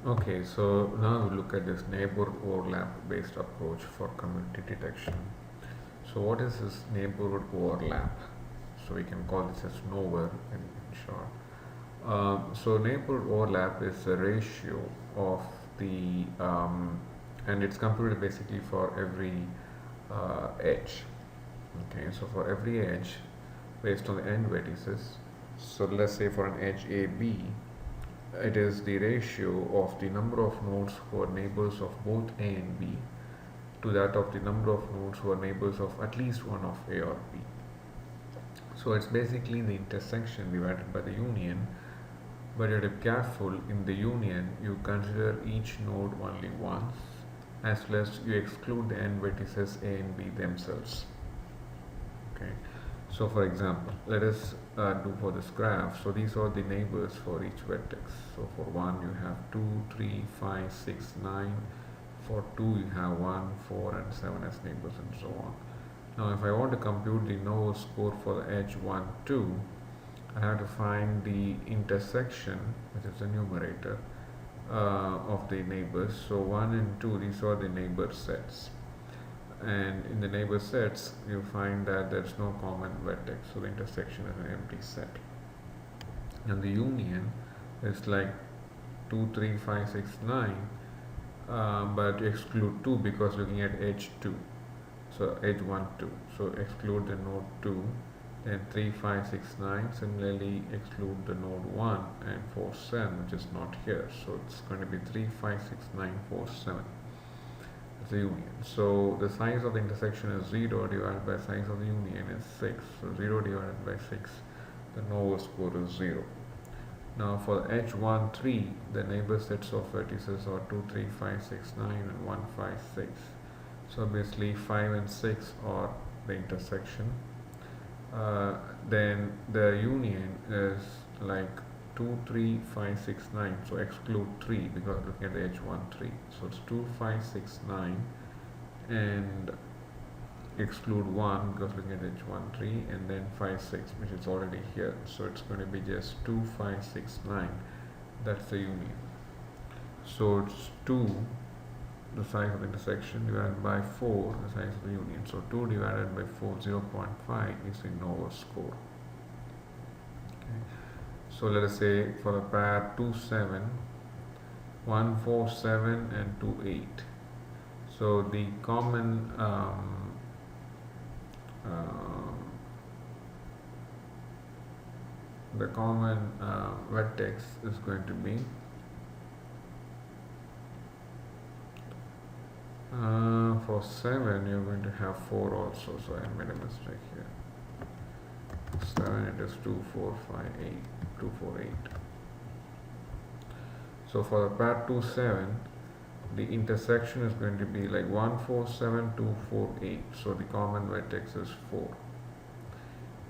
Okay, so now we look at this neighborhood overlap based approach for community detection. So what is this neighborhood overlap? So we can call this as NOVER in short. So neighborhood overlap is the ratio of the and it's computed basically for every edge. Okay, so for every edge based on the end vertices. So let's say for an edge AB, it is the ratio of the number of nodes who are neighbors of both A and B to that of the number of nodes who are neighbors of at least one of A or B. So it's basically the intersection divided by the union, but you have to be careful. In the union you consider each node only once, as well as you exclude the end vertices A and B themselves. Okay, so for example, let us do for this graph. So these are the neighbors for each vertex. So for 1 you have 2, 3, 5, 6, 9. For 2 you have 1, 4 and 7 as neighbors and so on. Now if I want to compute the NOVA score for the edge 1, 2, I have to find the intersection, which is the numerator, of the neighbors. So 1 and 2, these are the neighbor sets. And in the neighbor sets, you find that there's no common vertex, so the intersection is an empty set. And the union is like 2, 3, 5, 6, 9, but you exclude 2 because looking at edge 2. So edge 1, 2. So exclude the node 2. Then 3, 5, 6, 9. Similarly, exclude the node 1 and 4, 7, which is not here. So it's going to be 3, 5, 6, 9, 4, 7. It's the union. So the size of the intersection is 0 divided by size of the union is 6. So 0 divided by 6, the NOVA score is 0. Now for edge 1, 3, the neighbor sets of vertices are 2, 3, 5, 6, 9 and 1, 5, 6. So basically 5 and 6 are the intersection. Then the union is like 2, 3, 5, 6, 9. So exclude 3 because looking at the edge 1, 3. So it's 2, 5, 6, 9 and exclude 1 because looking at edge 1, 3 and then 5, 6, which is already here. So it's going to be just 2, 5, 6, 9. That's the union. So it's 2, the size of the intersection, divided by 4, the size of the union. So 2 divided by 4, 0.5 is the NOVA score. Okay. So let us say for the pair 2, 7, 1, 4, 7 and 2, 8. So the common vertex is going to be for 7 you're going to have 4 also, so I made a mistake here. 7 it is 2, 4, 5, 8, 2, 4, 8. So for the pair 2, 7, the intersection is going to be like 1, 4, 7, 2, 4, 8. So the common vertex is 4.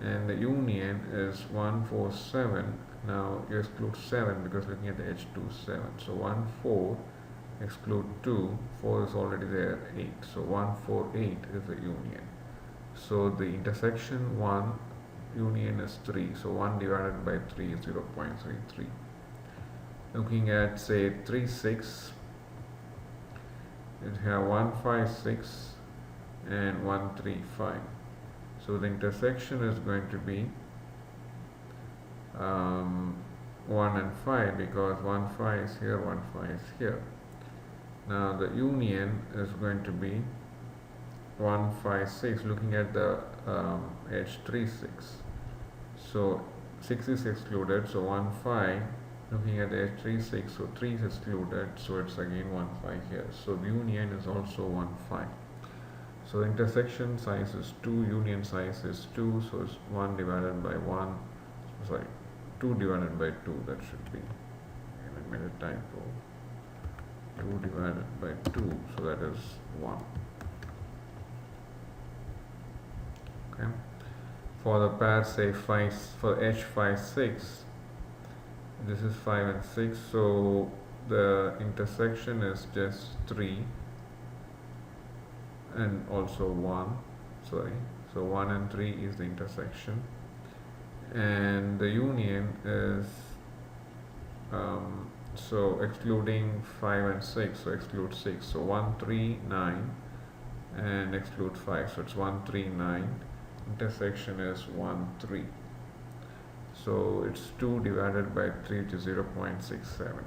And the union is 1, 4, 7. Now you exclude 7 because looking at the edge 2, 7. So 1, 4, exclude 2, 4 is already there, 8. So 1, 4, 8 is the union. So the intersection 1, union is 3. So 1 divided by 3 is 0.33. Looking at say 3, 6, it have 1, 5, 6 and 1, 3, 5. So the intersection is going to be 1 and 5 because 1, 5 is here, 1, 5 is here. Now the union is going to be 1, 5, 6, looking at the edge 3, 6. So 6 is excluded, so 1, 5, looking at the edge 3, 6, so 3 is excluded, so it's again 1, 5 here. So the union is also 1, 5. So the intersection size is 2, union size is 2, so it's 1 divided by 1, sorry, 2 divided by 2, that should be, I made a typo, 2 divided by 2, so that is 1. Okay. For the pair say 5, for edge 5, 6, this is 5 and 6, so the intersection is just 3 and also 1, sorry, so 1 and 3 is the intersection, and the union is So excluding 5 and 6, so exclude 6, so 1 3 9 and exclude 5, so it's 1 3 9, intersection is 1 3, so it's 2 divided by 3, which is 0.67.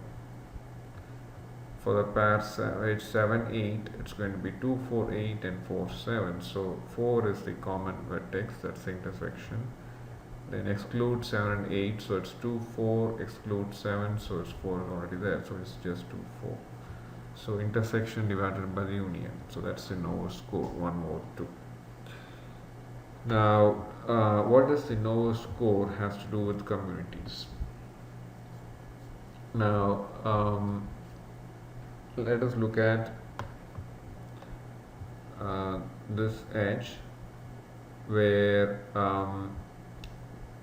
For the pair edge 7 8, it's going to be 2 4 8 and 4 7, so 4 is the common vertex, that's the intersection. Then exclude 7 and 8, so it's 2 4, exclude 7, so it's 4 is already there, so it's just 2 4. So intersection divided by the union, so that's the Noether score, 1 over 2. Now what does the Noether score has to do with communities? Now let us look at this edge where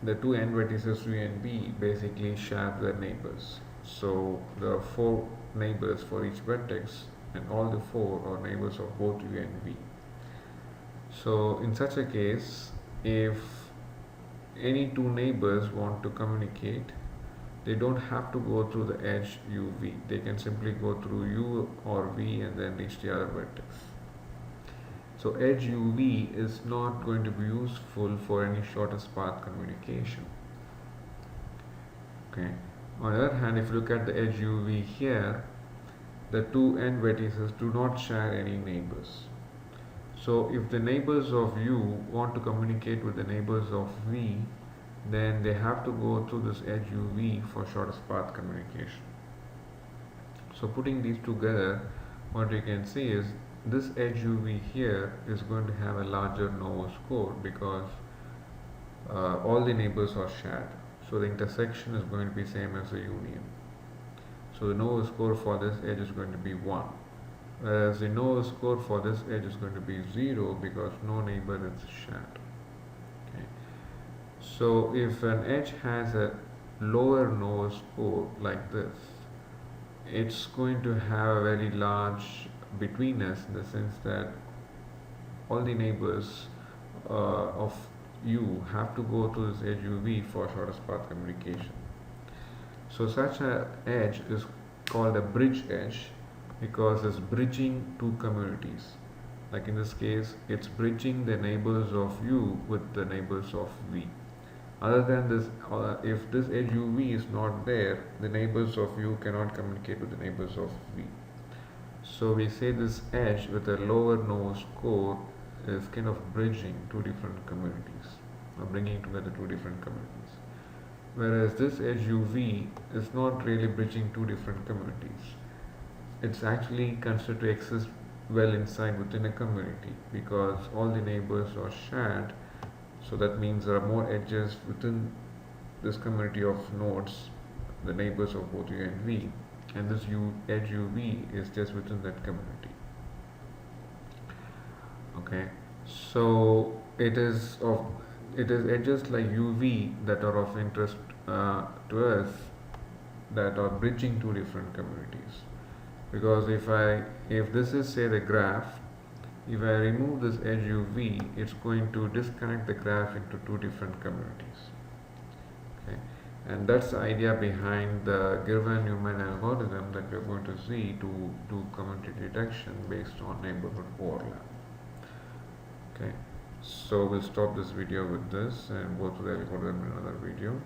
the two end vertices U and V basically share their neighbors. So there are 4 neighbors for each vertex, and all the 4 are neighbors of both U and V. So in such a case, if any two neighbors want to communicate, they don't have to go through the edge UV. They can simply go through U or V and then reach the other vertex. So edge UV is not going to be useful for any shortest path communication. Okay. On the other hand, if you look at the edge UV here, the two end vertices do not share any neighbors. So if the neighbors of U want to communicate with the neighbors of V, then they have to go through this edge UV for shortest path communication. So putting these together, what we can see is this edge UV here is going to have a larger Noether score because all the neighbors are shared. So the intersection is going to be same as the union. So the Noether score for this edge is going to be 1. Whereas the Noether score for this edge is going to be 0 because no neighbor is shared. Okay. So if an edge has a lower Noether score like this, it's going to have a very large betweenness in the sense that all the neighbors of U have to go to this edge UV for shortest path communication. So such an edge is called a bridge edge because it's bridging two communities. Like in this case, it's bridging the neighbors of U with the neighbors of V. Other than this, if this edge UV is not there, the neighbors of U cannot communicate with the neighbors of V. So we say this edge with a lower Noether score is kind of bridging two different communities, or bringing together two different communities. Whereas this edge UV is not really bridging two different communities. It's actually considered to exist well inside within a community because all the neighbors are shared. So that means there are more edges within this community of nodes, the neighbors of both U and V, and this edge UV is just within that community. Okay, so it is edges like UV that are of interest to us, that are bridging two different communities. Because if this is say the graph, if I remove this edge UV, it's going to disconnect the graph into two different communities. Okay, and that's the idea behind the Girvan-Newman algorithm that we're going to see to do community detection based on neighborhood overlap. Okay, so we'll stop this video with this and go to the algorithm in another video.